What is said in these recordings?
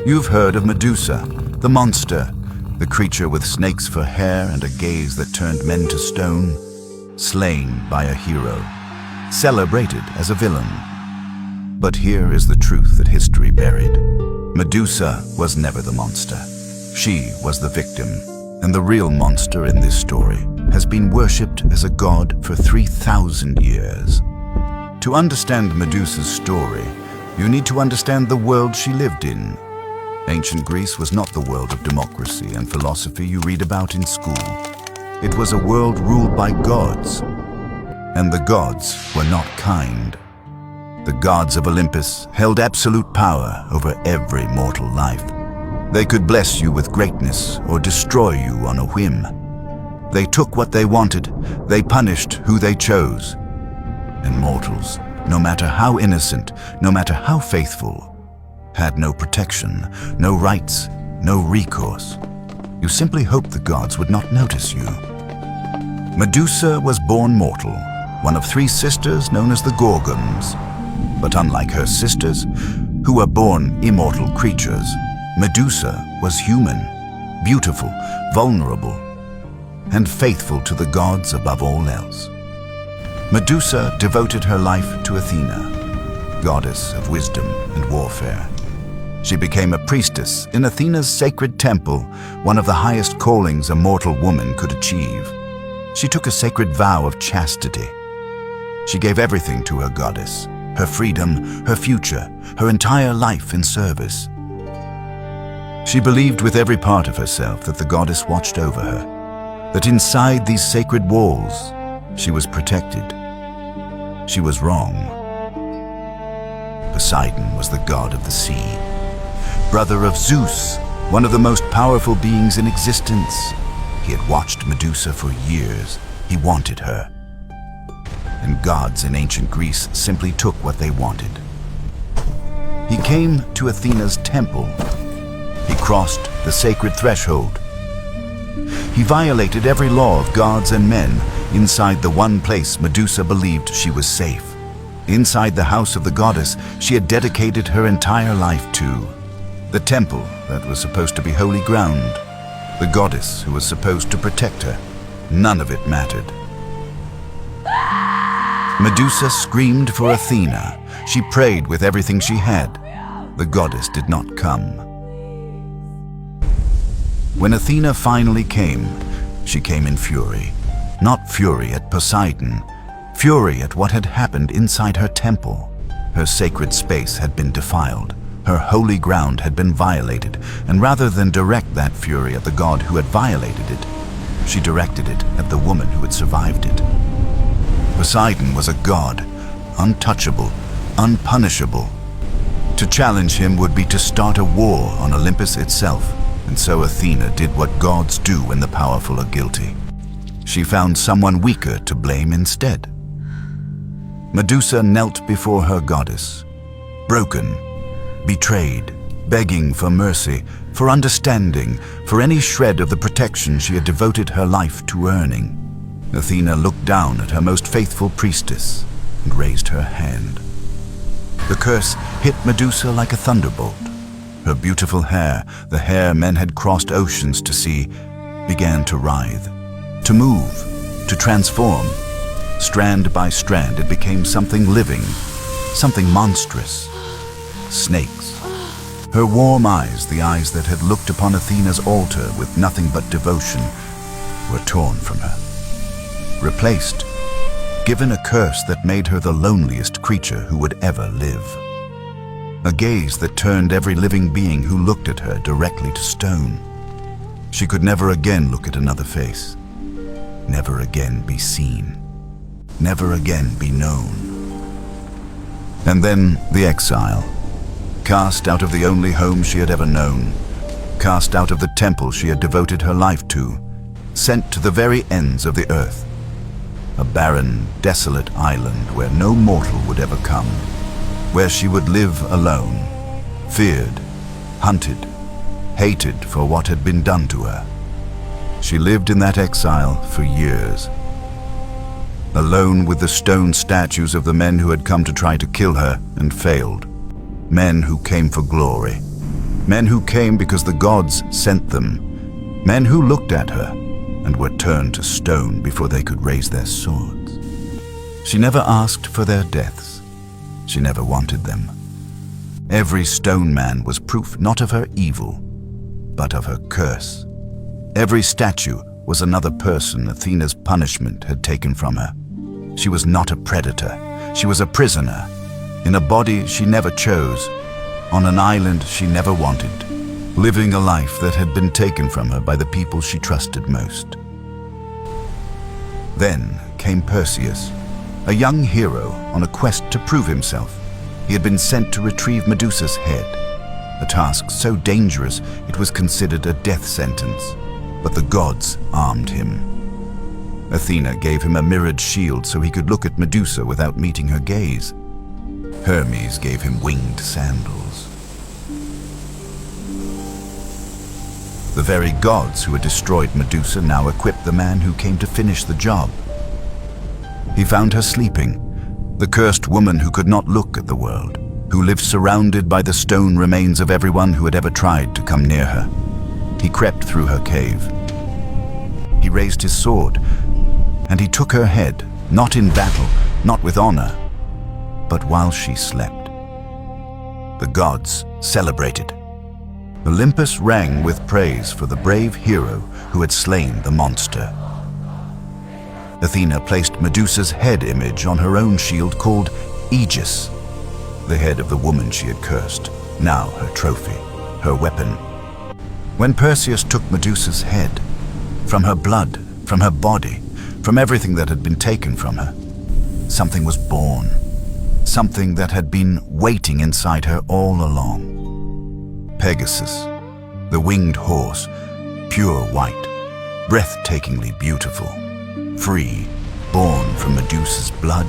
You've heard of Medusa, the monster, the creature with snakes for hair and a gaze that turned men to stone, slain by a hero, celebrated as a villain. But here is the truth that history buried. Medusa was never the monster. She was the victim, and the real monster in this story has been worshipped as a god for 3,000 years. To understand Medusa's story, you need to understand the world she lived in. Ancient Greece was not the world of democracy and philosophy you read about in school. It was a world ruled by gods, and the gods were not kind. The gods of Olympus held absolute power over every mortal life. They could bless you with greatness or destroy you on a whim. They took what they wanted, they punished who they chose. And mortals, no matter how innocent, no matter how faithful, had no protection, no rights, no recourse. You simply hoped the gods would not notice you. Medusa was born mortal, one of 3 sisters known as the Gorgons. But unlike her sisters, who were born immortal creatures, Medusa was human, beautiful, vulnerable, and faithful to the gods above all else. Medusa devoted her life to Athena, goddess of wisdom and warfare. She became a priestess in Athena's sacred temple, one of the highest callings a mortal woman could achieve. She took a sacred vow of chastity. She gave everything to her goddess, her freedom, her future, her entire life in service. She believed with every part of herself that the goddess watched over her, that inside these sacred walls, she was protected. She was wrong. Poseidon was the god of the sea, brother of Zeus, one of the most powerful beings in existence. He had watched Medusa for years. He wanted her. And gods in ancient Greece simply took what they wanted. He came to Athena's temple. He crossed the sacred threshold. He violated every law of gods and men inside the one place Medusa believed she was safe. Inside the house of the goddess she had dedicated her entire life to. The temple that was supposed to be holy ground. The goddess who was supposed to protect her. None of it mattered. Medusa screamed for Athena. She prayed with everything she had. The goddess did not come. When Athena finally came, she came in fury. Not fury at Poseidon, fury at what had happened inside her temple. Her sacred space had been defiled. Her holy ground had been violated, and rather than direct that fury at the god who had violated it, she directed it at the woman who had survived it. Poseidon was a god, untouchable, unpunishable. To challenge him would be to start a war on Olympus itself, and so Athena did what gods do when the powerful are guilty. She found someone weaker to blame instead. Medusa knelt before her goddess, broken, betrayed, begging for mercy, for understanding, for any shred of the protection she had devoted her life to earning. Athena looked down at her most faithful priestess and raised her hand. The curse hit Medusa like a thunderbolt. Her beautiful hair, the hair men had crossed oceans to see, began to writhe, to move, to transform. Strand by strand, it became something living, something monstrous. Snakes. Her warm eyes, the eyes that had looked upon Athena's altar with nothing but devotion, were torn from her. Replaced, given a curse that made her the loneliest creature who would ever live. A gaze that turned every living being who looked at her directly to stone. She could never again look at another face, never again be seen, never again be known. And then the exile. Cast out of the only home she had ever known, cast out of the temple she had devoted her life to, sent to the very ends of the earth. A barren, desolate island where no mortal would ever come, where she would live alone, feared, hunted, hated for what had been done to her. She lived in that exile for years, alone with the stone statues of the men who had come to try to kill her and failed. Men who came for glory, Men who came because the gods sent them. Men who looked at her and were turned to stone before they could raise their swords. She never asked for their deaths. She never wanted them. Every stone man was proof not of her evil, but of her curse. Every statue was another person Athena's punishment had taken from her. She was not a predator. She was a prisoner, in a body she never chose, on an island she never wanted, living a life that had been taken from her by the people she trusted most. Then came Perseus, a young hero on a quest to prove himself. He had been sent to retrieve Medusa's head, a task so dangerous it was considered a death sentence, but the gods armed him. Athena gave him a mirrored shield so he could look at Medusa without meeting her gaze. Hermes gave him winged sandals. The very gods who had destroyed Medusa now equipped the man who came to finish the job. He found her sleeping, the cursed woman who could not look at the world, who lived surrounded by the stone remains of everyone who had ever tried to come near her. He crept through her cave. He raised his sword, and he took her head, not in battle, not with honor, but while she slept. The gods celebrated. Olympus rang with praise for the brave hero who had slain the monster. Athena placed Medusa's head image on her own shield called Aegis, the head of the woman she had cursed, now her trophy, her weapon. When Perseus took Medusa's head, from her blood, from her body, from everything that had been taken from her, something was born, something that had been waiting inside her all along. Pegasus, the winged horse, pure white, breathtakingly beautiful, free, born from Medusa's blood,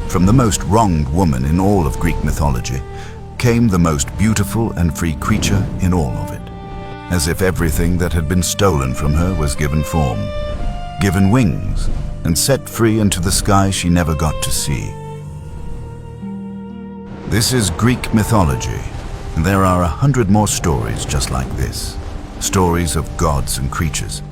from the most wronged woman in all of Greek mythology, came the most beautiful and free creature in all of it, as if everything that had been stolen from her was given form, given wings, and set free into the sky she never got to see. This is Greek mythology, and there are 100 more stories just like this, stories of gods and creatures,